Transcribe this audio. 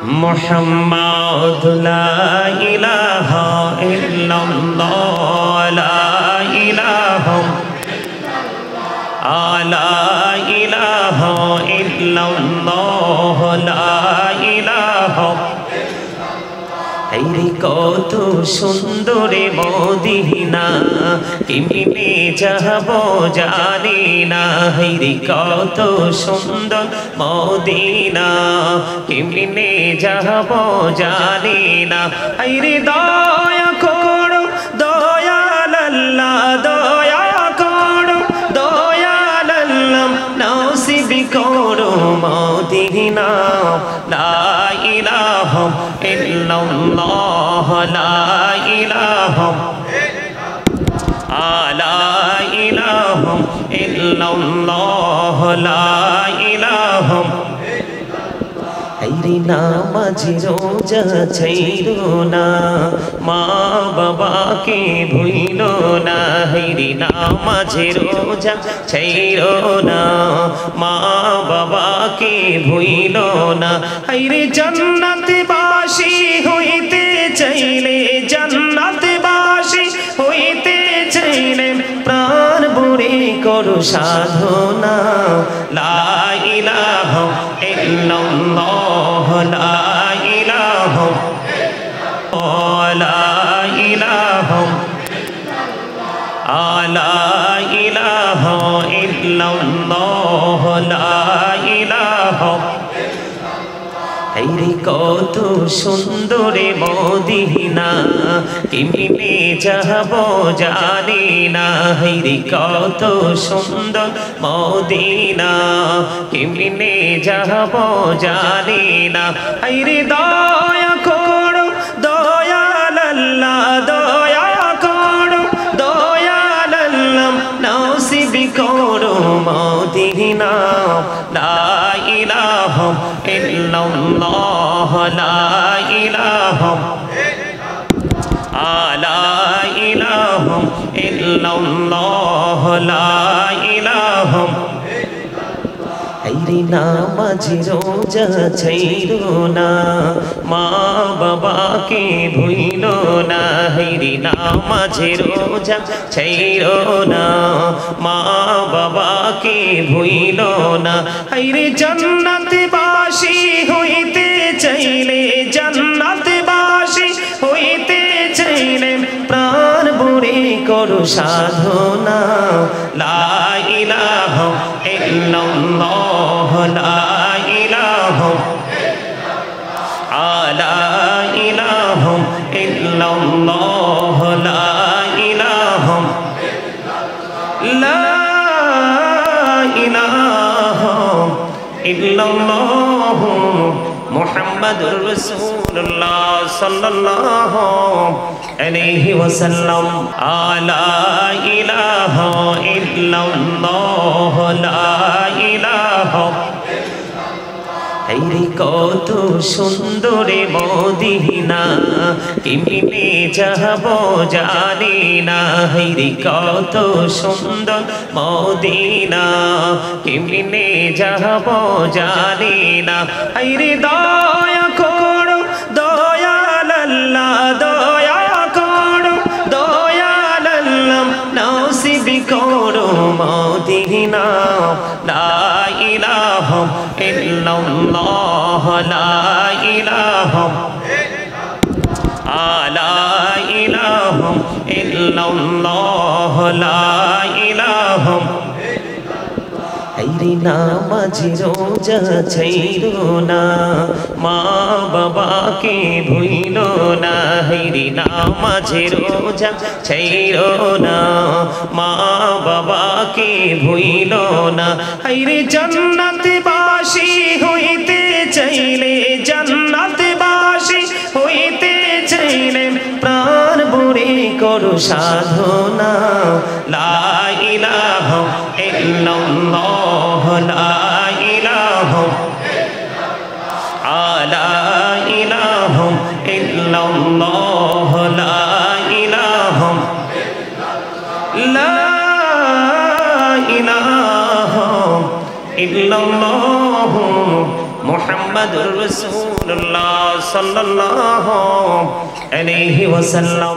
মুহাম্মাদ লা ইলাহা ইল্লাল্লাহ লা ইলাহা লা ইলাহা ইল্লাল্লাহ লা ইলাহা হায়রে কত সুন্দর মদিনা কেমনে যাব জানি না হায়রে কত সুন্দর মদিনা কেমনে যাব জানি না হায়রে দয়া করো দয়াল আল্লাহ দয়া করো দয়াল আল্লাহ নসিব করো মদিনা লা ইলাহা ইল্লাল্লাহ লা ইলাহা লা ইলাহা ইল্লাল্লাহ লা ইলাহা হায়রে নামাজ রোজা ছাইরো না মা বাবাকে ভুইলো না হায়রে নামাজ রোজা ছাইরো না মা বাবাকে ভুইলো না হায়রে জান্নাতবাসী হইতে চাইলে জান্নাতবাসী হইতে চাইলে প্রাণ ভরে করো সাধনা লা ইলাহা ইল্লাল্লাহ লা ইলাহা লা ইলাহা লা ইলাহা ইল্লাল্লাহ লা ইলাহা হায়রে কত সুন্দর মদিনা কেমনে যাব জানি না হায়রে কত সুন্দর মদিনা কেমনে যাব জানি না হায়রে দয়া করো দয়াল আল্লাহ দয়া করো দয়াল আল্লাহ নসিব করো মদিনা লা ইলাহা ইল্লাল্লাহ লা ইলাহা লা ইলাহা ইল্লাল্লাহ লা ইলাহা হায়রে নামাজ রোজা ছাইরো না মা বাবাকে ভুইলো না হায়রে নামাজ রোজা ছাইরো না মা বাবাকে ভুইলো না হায়রে জান্নাতবাসী হইতে চাইলে জান্নাতবাসী হইতে চাইলে প্রাণ ভরে করো সাধনা লা ইলাহা ইল্লাল্লাহ লা ইলাহা লা ইলাহা ইল্লাল্লাহ লা ইলাহা লা ইলাহা ইল্লাল্লাহ মুহাম্মাদুর রাসূলুল্লাহ সাল্লাল্লাহু আলাইহি ওয়াসাল্লাম লা ইলাহা ইল্লাল্লাহ লা ইলাহা হায়রে কত সুন্দর মদিনা কেমনে যাব জানি না হায়রে কত সুন্দর মদিনা কেমনে যাব জানি না হায়রে দয়া করো দয়াল আল্লাহ দয়া করো দয়াল আল্লাহ নসিব করো মদিনা লা ইলাহা ইল্লাল্লাহ লা ইলাহা লা ইলাহা ইল্লাল্লাহ লা ইলাহা হায়রে নামাজ রোজা ছাইরো না মা বাবাকে ভুইলো না হায়রে নামাজ রোজা ছাইরো না মা বাবাকে ভুইলো না হায়রে জান্নাতবাসী হইতে চাইলে জান্নাতবাসী হইতে চাইলে প্রাণ ভরে করো সাধনা লা ইলাহা ইল্লাল্লাহ লা ইলাহা লা ইলাহা ইল্লাল্লাহ লা ইলাহা লা ইলাহা ইল্লাল্লাহ মুহাম্মাদুর রাসূলুল্লাহ সাল্লাল্লাহু আলাইহি ওয়াসাল্লাম।